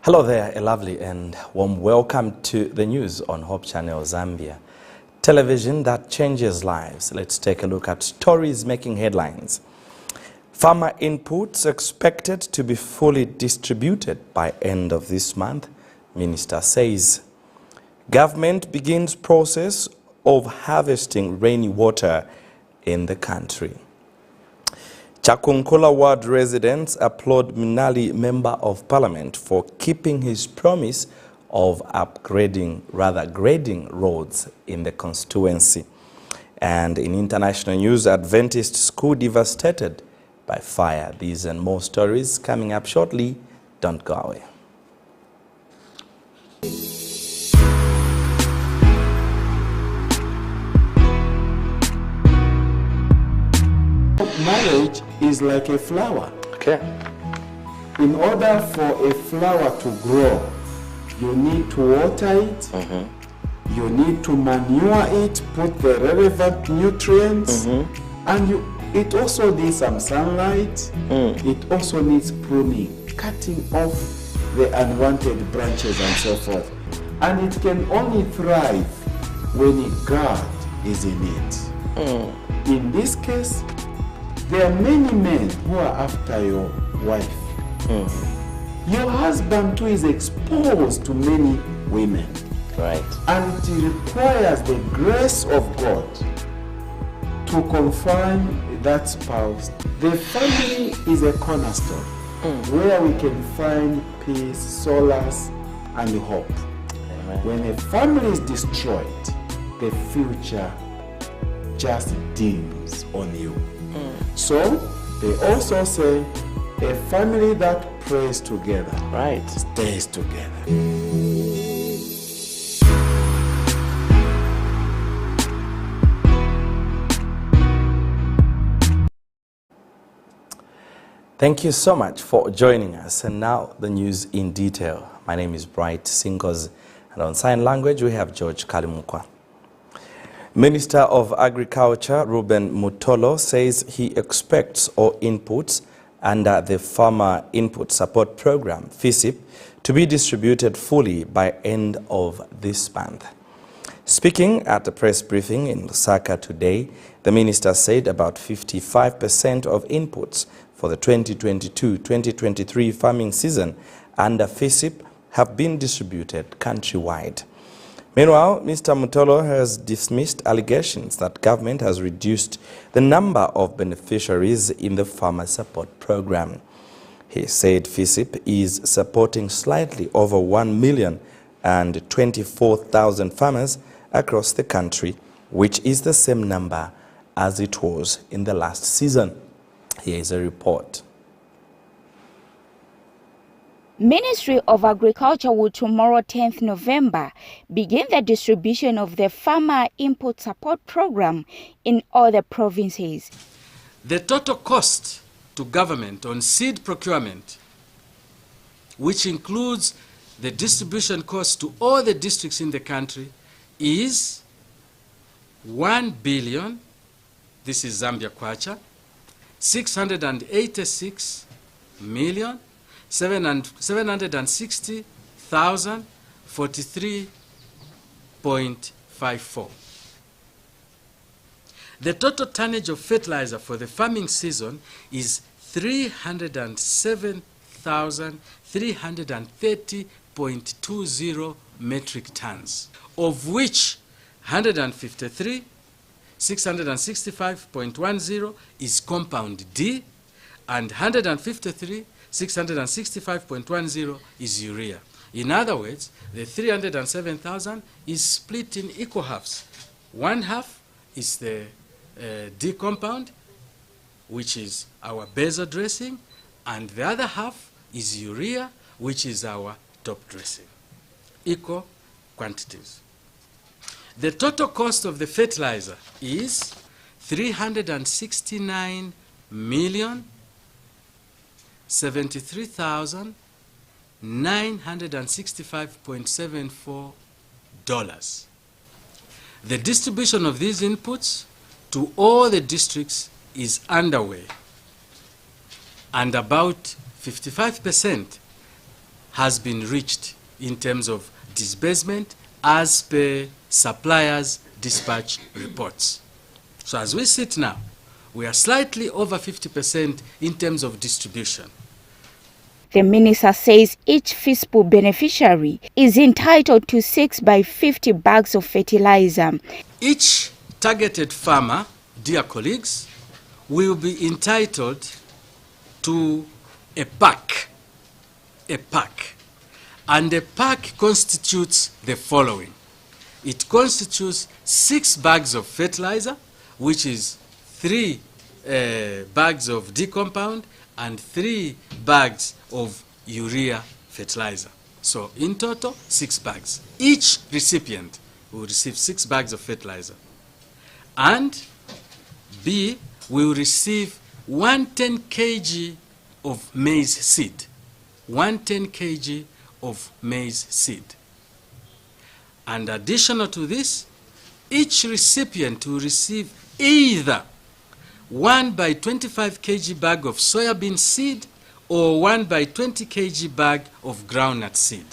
Hello there, a lovely and warm welcome to the news on Hope Channel Zambia. Television that changes lives. Let's take a look at stories making headlines. Farmer inputs expected to be fully distributed by end of this month, Minister says. Government begins process of harvesting rainwater in the country. Chakunkula Ward residents applaud Minali Member of Parliament for keeping his promise of grading roads in the constituency. And in international news, Adventist school devastated by fire. These and more stories coming up shortly. Don't go away. Marriage is like a flower. Okay. In order for a flower to grow, you need to water it, you need to manure it, put the relevant nutrients, and it also needs some sunlight. It also needs pruning, cutting off the unwanted branches and so forth. And it can only thrive when God is in it. In this case, there are many men who are after your wife. Your husband too is exposed to many women. Right. And it requires the grace of God to confine that spouse. The family is a cornerstone where we can find peace, solace, and hope. Amen. When a family is destroyed, the future just dims on you. So, they also say, a family that prays together stays together. Thank you so much for joining us. And now the news in detail. My name is Bright Sinkos, and on sign language we have George Kalimukwa. Minister of Agriculture Ruben Mutolo says he expects all inputs under the Farmer Input Support Program, FISIP, to be distributed fully by end of this month. Speaking at a press briefing in Lusaka today, the minister said about 55% of inputs for the 2022-2023 farming season under FISIP have been distributed countrywide. Meanwhile, Mr. Mutolo has dismissed allegations that government has reduced the number of beneficiaries in the Farmer Support Program. He said FISIP is supporting slightly over 1,024,000 farmers across the country, which is the same number as it was in the last season. Here is a report. Ministry of Agriculture will tomorrow, 10th November, begin the distribution of the Farmer Input Support Program in all the provinces. The total cost to government on seed procurement, which includes the distribution cost to all the districts in the country, is 1 billion, this is Zambia kwacha, 686 million 760,043.54. The total tonnage of fertilizer for the farming season is 307,330.20 metric tons, of which 153,665.10 is compound D, and 153,665.10 is urea. In other words, the 307,000 is split in equal halves. One half is the D compound, which is our basal dressing, and the other half is urea, which is our top dressing. Equal quantities. The total cost of the fertilizer is 369,763,965.74. The distribution of these inputs to all the districts is underway, and about 55% has been reached in terms of disbursement as per suppliers' dispatch reports. So as we sit now, we are slightly over 50% in terms of distribution. The minister says each fiscal beneficiary is entitled to 6 by 50 bags of fertilizer. Each targeted farmer, dear colleagues, will be entitled to a pack. And a pack constitutes the following. It constitutes 6 bags of fertilizer, which is 3 bags of D compound and 3 bags of urea fertilizer. So in total, 6 bags. Each recipient will receive 6 bags of fertilizer. And B will receive 110 kg of maize seed. 110 kg of maize seed. And additional to this, each recipient will receive either 1 by 25 kg bag of soybean seed or 1 by 20 kg bag of groundnut seed.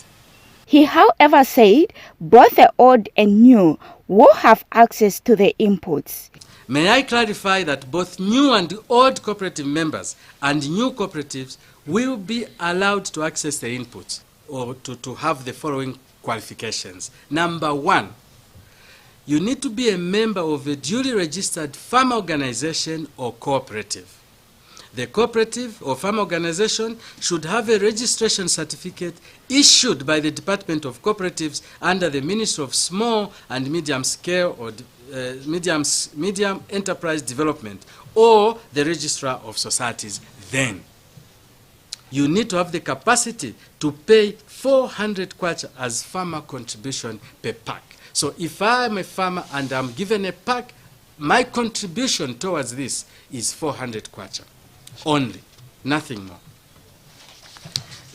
He, however, said both the old and new will have access to the inputs. May I clarify that both new and old cooperative members and new cooperatives will be allowed to access the inputs or to have the following qualifications. Number 1, you need to be a member of a duly registered farm organization or cooperative. The cooperative or farm organization should have a registration certificate issued by the Department of Cooperatives under the Ministry of Small and Medium Scale or Medium Enterprise Development or the Registrar of Societies. Then you need to have the capacity to pay 400 kwacha as farmer contribution per pack. So if I am a farmer and I'm given a pack, my contribution towards this is 400 kwacha only, nothing more.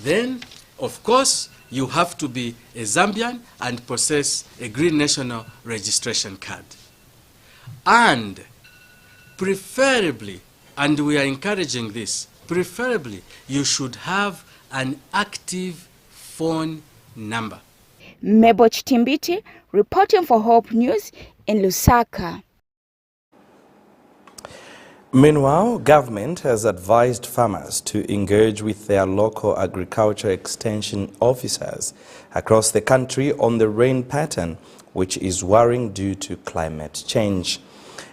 Then, of course, you have to be a Zambian and possess a Green National Registration Card. And preferably, and we are encouraging this, preferably you should have an active phone number. Mebo Chitimbiti reporting for Hope News in Lusaka. Meanwhile, government has advised farmers to engage with their local agriculture extension officers across the country on the rain pattern, which is worrying due to climate change.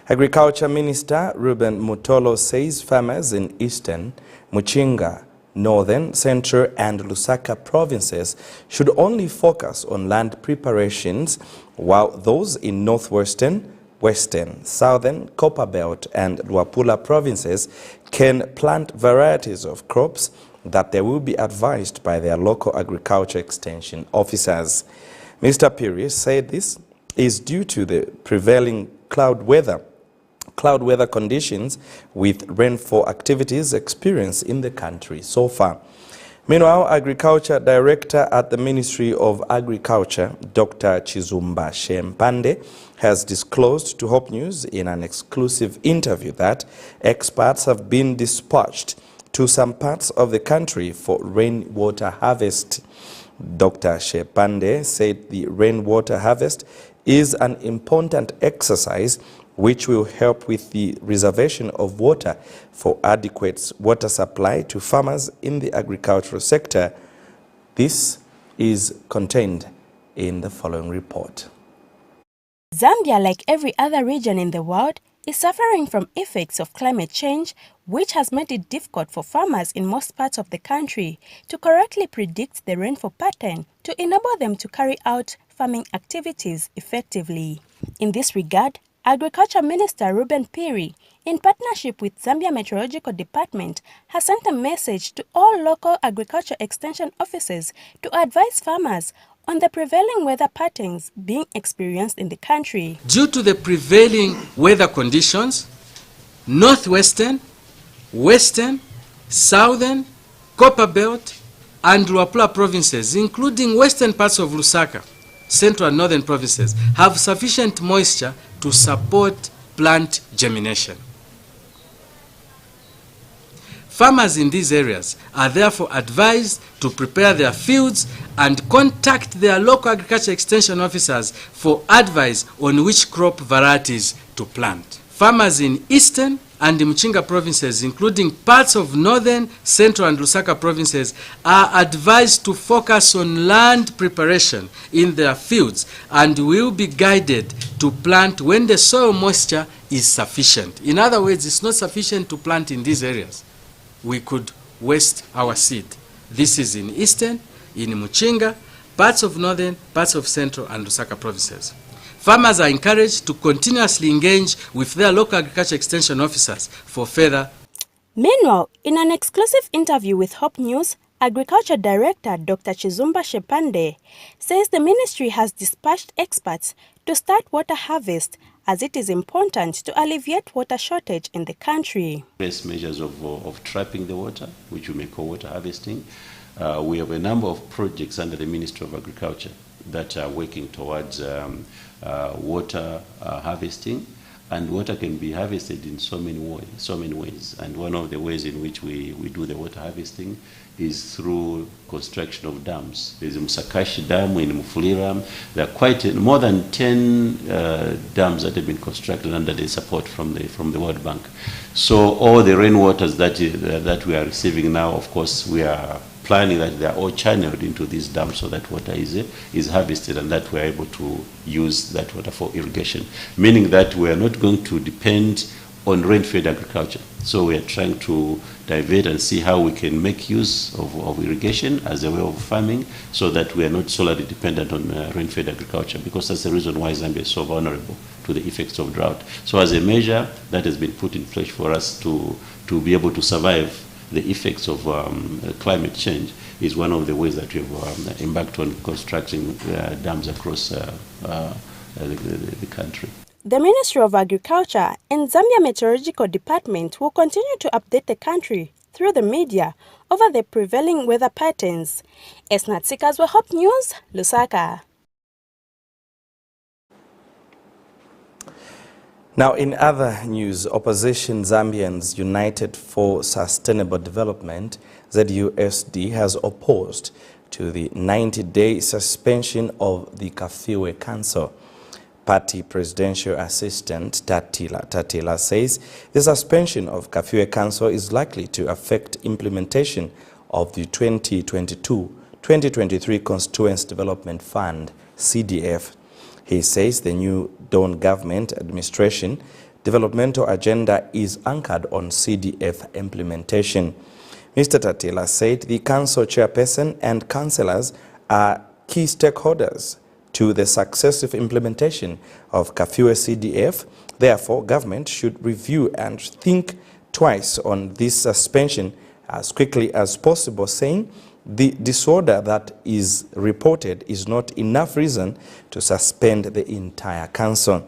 Agriculture Minister Ruben Mutolo says farmers in Eastern, Muchinga, Northern, Central and Lusaka provinces should only focus on land preparations, while those in Northwestern, Western, Southern, Copperbelt and Luapula provinces can plant varieties of crops that they will be advised by their local agriculture extension officers. Mr. Piri said this is due to the prevailing cloud weather conditions with rainfall activities experienced in the country so far. Meanwhile, Agriculture Director at the Ministry of Agriculture, Dr. Chizumba Shempande, has disclosed to Hope News in an exclusive interview that experts have been dispatched to some parts of the country for rainwater harvest. Dr. Shempande said the rainwater harvest is an important exercise which will help with the reservation of water for adequate water supply to farmers in the agricultural sector. This is contained in the following report. Zambia, like every other region in the world, is suffering from effects of climate change, which has made it difficult for farmers in most parts of the country to correctly predict the rainfall pattern to enable them to carry out farming activities effectively. In this regard, Agriculture Minister Ruben Piri, in partnership with Zambia Meteorological Department, has sent a message to all local agriculture extension officers to advise farmers on the prevailing weather patterns being experienced in the country. Due to the prevailing weather conditions, Northwestern, Western, Southern, Copperbelt and Luapula provinces, including western parts of Lusaka, Central and Northern provinces, have sufficient moisture to support plant germination. Farmers in these areas are therefore advised to prepare their fields and contact their local agriculture extension officers for advice on which crop varieties to plant. Farmers in eastern and Mchinga provinces, including parts of northern, central and Lusaka provinces, are advised to focus on land preparation in their fields and will be guided to plant when the soil moisture is sufficient. In other words, it's not sufficient to plant in these areas. We could waste our seed. This is in eastern, in Mchinga, parts of northern, parts of central and Lusaka provinces. Farmers are encouraged to continuously engage with their local agriculture extension officers for further. Meanwhile, in an exclusive interview with Hope News, Agriculture Director Dr. Chizumba Shepande says the ministry has dispatched experts to start water harvest as it is important to alleviate water shortage in the country. Various measures of trapping the water, which we may call water harvesting. We have a number of projects under the Ministry of Agriculture that are working towards water harvesting, and water can be harvested in so many ways. And one of the ways in which we do the water harvesting is through construction of dams. There's a Musakashi Dam in Mufulira. There are more than 10 dams that have been constructed under the support from the World Bank. So all the rainwaters that we are receiving now, of course, we are planning that they are all channeled into these dams so that water is harvested and that we are able to use that water for irrigation, meaning that we are not going to depend on rain-fed agriculture. So we are trying to divert and see how we can make use of irrigation as a way of farming so that we are not solely dependent on rain-fed agriculture, because that's the reason why Zambia is so vulnerable to the effects of drought. So as a measure that has been put in place for us to be able to survive the effects of climate change is one of the ways that we've embarked on constructing dams across the country. The Ministry of Agriculture and Zambia Meteorological Department will continue to update the country through the media over the prevailing weather patterns. Esnat Sikazwa, Hope News, Lusaka. Now, in other news, Opposition Zambians United for Sustainable Development, ZUSD, has opposed to the 90-day suspension of the Kafiwe Council. Party Presidential Assistant Tatila says the suspension of Kafiwe Council is likely to affect implementation of the 2022-2023 Constituency Development Fund, CDF. He says the new Dawn government administration developmental agenda is anchored on CDF implementation. Mr. Tatila said the council chairperson and councillors are key stakeholders to the successive implementation of Kafiwe CDF. Therefore, government should review and think twice on this suspension as quickly as possible, saying the disorder that is reported is not enough reason to suspend the entire council.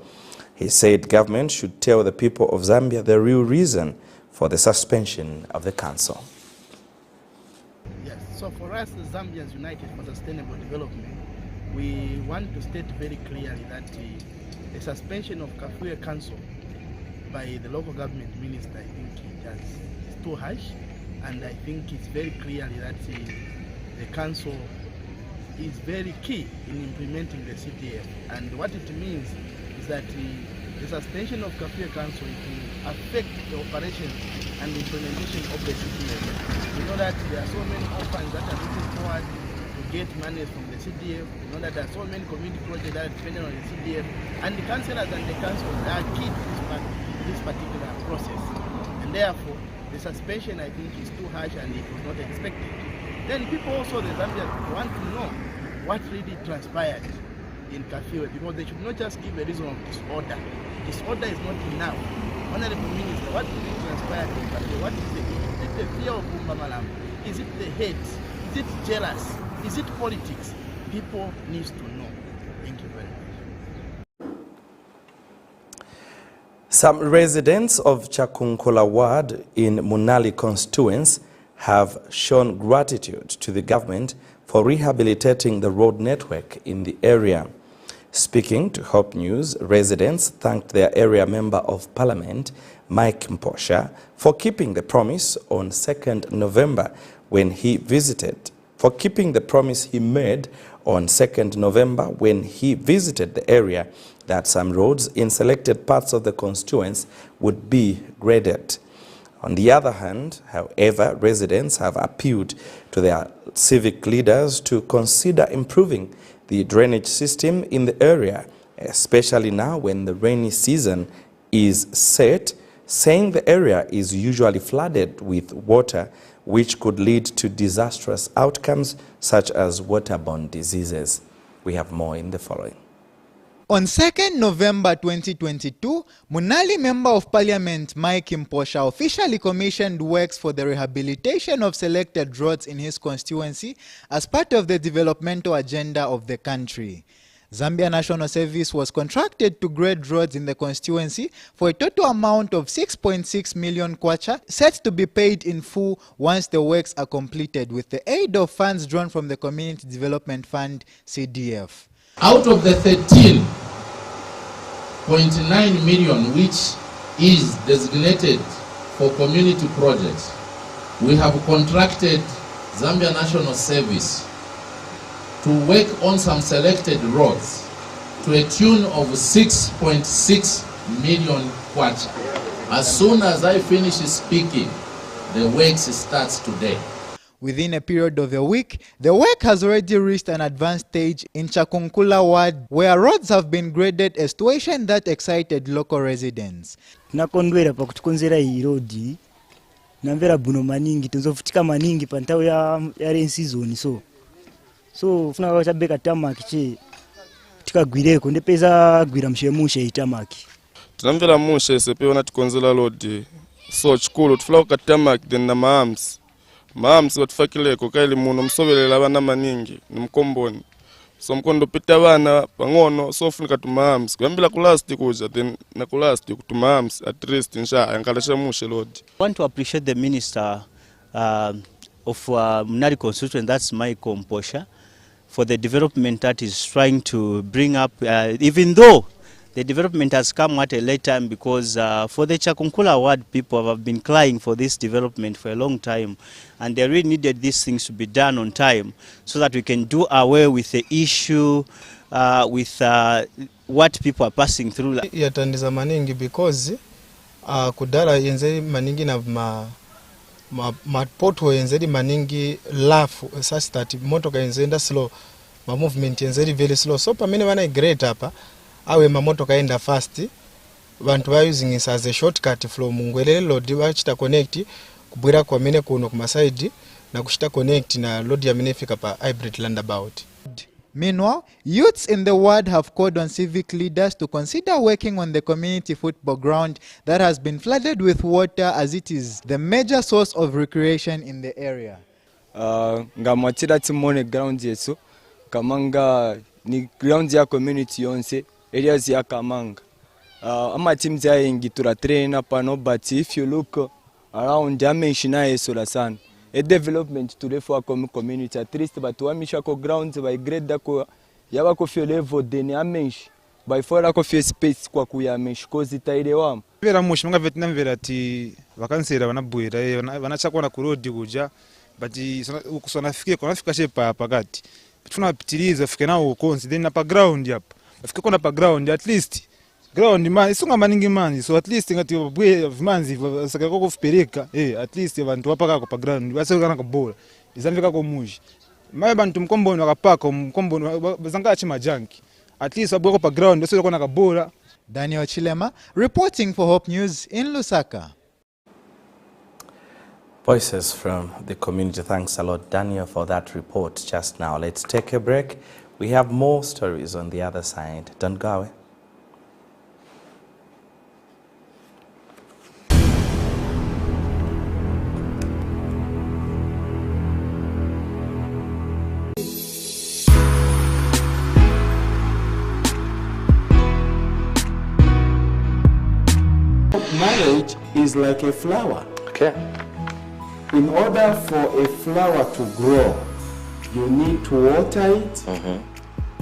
He said government should tell the people of Zambia the real reason for the suspension of the council. Yes, so for us, the Zambians United for Sustainable Development, we want to state very clearly that the suspension of Kafiwe Council by the local government minister, I think it's too harsh. And I think it's very clearly that the council is very key in implementing the CDF. And what it means is that the suspension of Kafiwe Council will affect the operation and implementation of the CDF. We know that there are so many orphans that are looking forward to get money from the CDF. We know that there are so many community projects that are dependent on the CDF. And the councillors and the council are key to this particular process. And therefore, the suspension, I think, is too harsh and it was not expected. Then people also, the Zambians, want to know what really transpired in Kafiwe, because they should not just give a reason of disorder. Disorder is not enough. Honorable Minister, what really transpired in Kafiwe? What is it? Is it the fear of Bumbamalam? Is it the hate? Is it jealous? Is it politics? People need to know. Thank you very much. Some residents of Chakunkola Ward in Munali constituency have shown gratitude to the government for rehabilitating the road network in the area. Speaking to Hope News, residents thanked their area member of parliament, Mike Mposha for keeping the promise on 2nd November when he visited, for keeping the promise he made on 2nd November when he visited the area that some roads in selected parts of the constituents would be graded. On the other hand, however, residents have appealed to their civic leaders to consider improving the drainage system in the area, especially now when the rainy season is set, saying the area is usually flooded with water, which could lead to disastrous outcomes such as waterborne diseases. We have more in the following. On 2nd November 2022, Munali Member of Parliament Mike Mposha officially commissioned works for the rehabilitation of selected roads in his constituency as part of the developmental agenda of the country. Zambia National Service was contracted to grade roads in the constituency for a total amount of 6.6 million kwacha, set to be paid in full once the works are completed with the aid of funds drawn from the Community Development Fund, CDF. Out of the 13.9 million which is designated for community projects, we have contracted Zambia National Service to work on some selected roads to a tune of 6.6 million kwacha. As soon as I finish speaking, the works starts today. Within a period of a week, the work has already reached an advanced stage in Chakunkula ward, where roads have been graded, a situation that excited local residents. Nakondwera pakutukonzera iyi road namvera buno maningi tonzofutika maningi pantao ya rain season so funa kuchabeka tamaki che tikagwireko ndepeza gwira mshemushe itamaki tunamvera mushe sepeona tikonzela road so chikulu tufula kutamaki then na maams watufakileko kaili muno msobelela abana maningi nimkomboni so mkondo pita abana pangono so funika tumaams kuyambila kulast kuja then na kulast kutumaams at least insha yankalesha mushe road. I want to appreciate the minister of Munali constituent, that's Mike Mposha, for the development that is trying to bring up, even though the development has come at a late time, because for the Chakunkula ward, people have been crying for this development for a long time, and they really needed these things to be done on time so that we can do away with the issue with what people are passing through. Yatandiza maningi because kudala yenzeli maningi na mapoto yenzeli maningi lafu such that motoka yenzenda slow, ma movement yenzeli very slow, so pamene wana great hapa awe mamotoka enda fast, bantu ba using it as a shortcut from Ngwelele road wachita connect kubwira kwa mene kuno kuma side na kushita connect na road ya mene fika pa hybrid roundabout. Meanwhile, youths in the ward have called on civic leaders to consider working on the community football ground that has been flooded with water, as it is the major source of recreation in the area. Ngamatira timone ground yesu kamanga ni ground ya community yonse areas ya kamanga ama teams ya ingitura trainer pano, but if you look around yamenshina yesola sana a development to for community at least, but wamisha ko grounds by grade ko yaba ko feel level then amenshi by for ko feel space kwa kuyamenshi cause itaelewa vera mushi manga Vietnam vera ti vakansera vanabwira vanachakona ku road kuja, but ukusona fike kona fika shepa pakati tuna pitiliza fike nawo konsi then na pa ground hapa fike kona pa ground at least ground man isunga maningi manzi, so at least ngati bwe vimanzi sakako kufereka at least abantu wapaka pa ground basokana ko bola izamvika ko muji maye bantu mkomboni wakapaka mkomboni bazanga chima janki at least abweko pa ground basokana kona ka bola. Daniel Chilema reporting for Hope News in Lusaka. Voices from the community. Thanks a lot, Daniel, for that report just now. Let's take a break. We have more stories on the other side. Don't go away. Marriage is like a flower. Okay. In order for a flower to grow, you need to water it,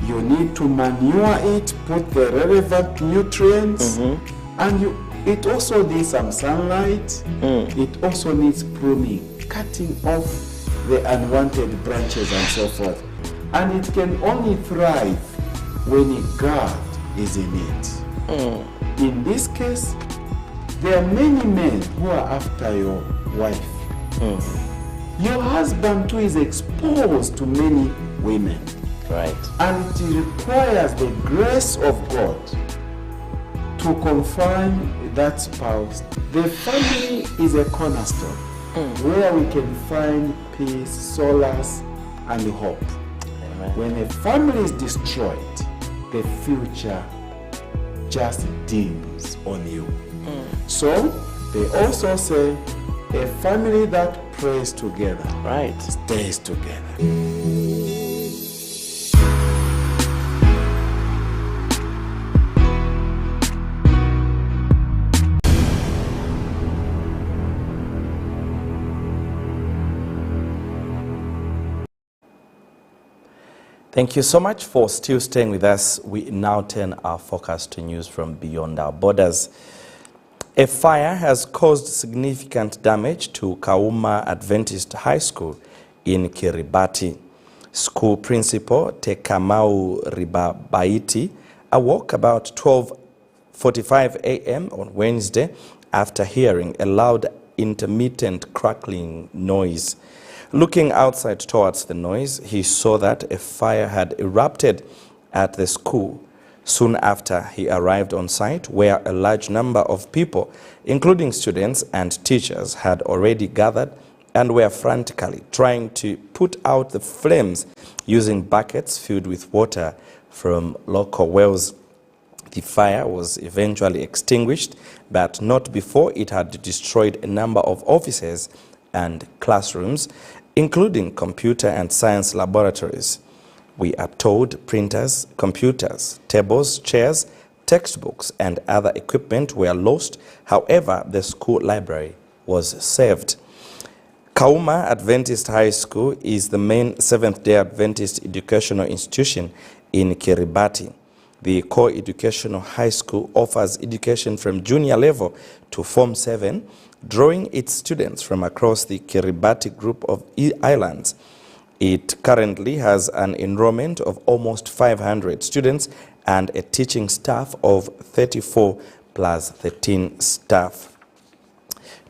you need to manure it, put the relevant nutrients, and It also needs some sunlight. It also needs pruning, cutting off the unwanted branches and so forth. And it can only thrive when God is in it. In this case, there are many men who are after your wife. Your husband too is exposed to many women. Right. And it requires the grace of God to confine that spouse. The family is a cornerstone where we can find peace, solace, and hope. Amen. When a family is destroyed, the future just dims on you. So they also say a family that prays together stays together. Thank you so much for still staying with us. We now turn our focus to news from beyond our borders. A fire has caused significant damage to Kauma Adventist High School in Kiribati. School principal Tekamau Ribabaiti awoke about 12:45 a.m. on Wednesday after hearing a loud intermittent crackling noise. Looking outside towards the noise, he saw that a fire had erupted at the school. Soon after, he arrived on site where a large number of people, including students and teachers, had already gathered and were frantically trying to put out the flames using buckets filled with water from local wells. The fire was eventually extinguished, but not before it had destroyed a number of offices and classrooms, including computer and science laboratories. We are told printers, computers, tables, chairs, textbooks, and other equipment were lost. However, the school library was saved. Kauma Adventist High School is the main Seventh-day Adventist educational institution in Kiribati. The core educational high school offers education from junior level to Form 7, drawing its students from across the Kiribati group of islands. It currently has an enrollment of almost 500 students and a teaching staff of 34 plus 13 staff.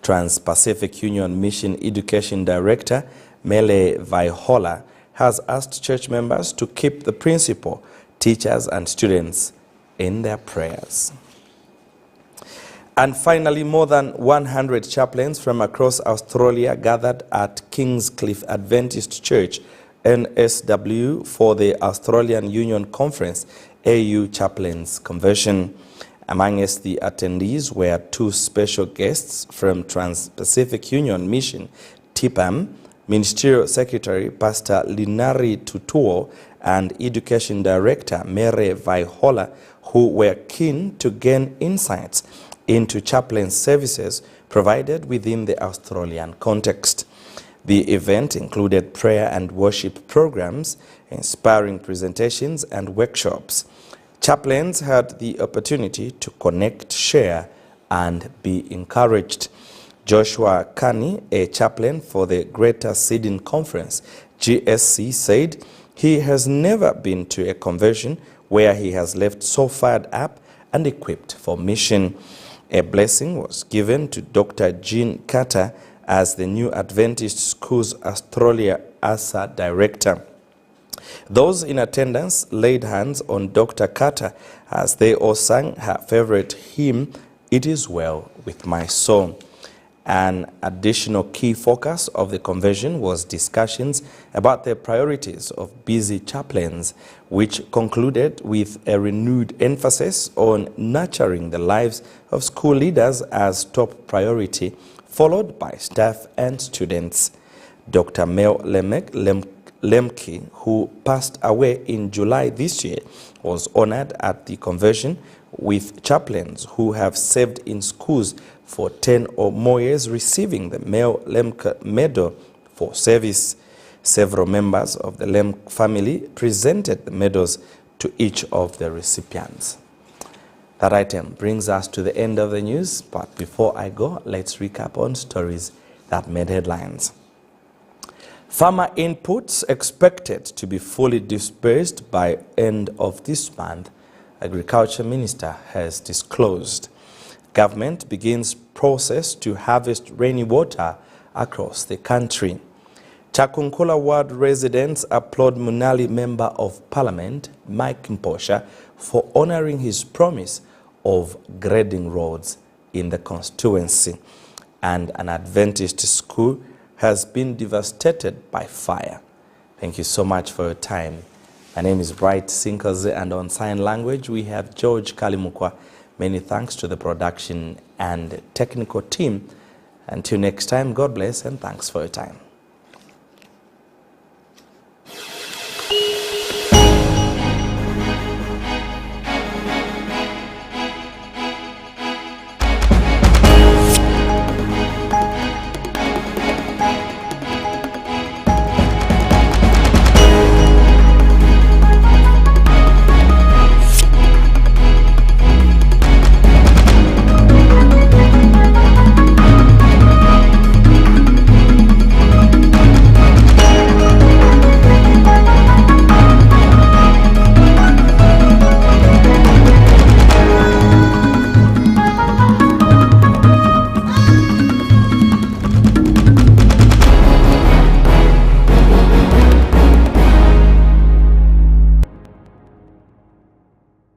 Trans-Pacific Union Mission Education Director Mele Vaihola has asked church members to keep the principal, teachers and students in their prayers. And finally, more than 100 chaplains from across Australia gathered at Kingscliff Adventist Church, NSW, for the Australian Union Conference AU Chaplains Convention. Amongst the attendees were two special guests from Trans-Pacific Union Mission, TPAM, Ministerial Secretary Pastor Linari Tutuo, and Education Director Mere Vaihola, who were keen to gain insights into chaplain services provided within the Australian context. The event included prayer and worship programs, inspiring presentations, and workshops. Chaplains had the opportunity to connect, share, and be encouraged. Joshua Kani, a chaplain for the Greater Sydney Conference, GSC, said he has never been to a convention where he has left so fired up and equipped for mission. A blessing was given to Dr. Jean Carter as the new Adventist Schools Australia ASA Director. Those in attendance laid hands on Dr. Carter as they all sang her favorite hymn, "It Is Well With My Soul." An additional key focus of the convention was discussions about the priorities of busy chaplains, which concluded with a renewed emphasis on nurturing the lives of school leaders as top priority, followed by staff and students. Dr. Mel Lemke, who passed away in July this year, was honored at the convention with chaplains who have served in schools for 10 or more years receiving the Mel Lemke Medal for service. Several members of the Lemke family presented the medals to each of the recipients. That item brings us to the end of the news, but before I go, let's recap on stories that made headlines. Farmer inputs expected to be fully disbursed by end of this month, Agriculture Minister has disclosed. Government begins process to harvest rainwater across the country. Chakunkula Ward residents applaud Munali Member of Parliament Mike Mposha for honoring his promise of grading roads in the constituency. And an Adventist school has been devastated by fire. Thank you so much for your time. My name is Bright Sinkoze, and on sign language we have George Kalimukwa. Many thanks to the production and technical team. Until next time, God bless and thanks for your time.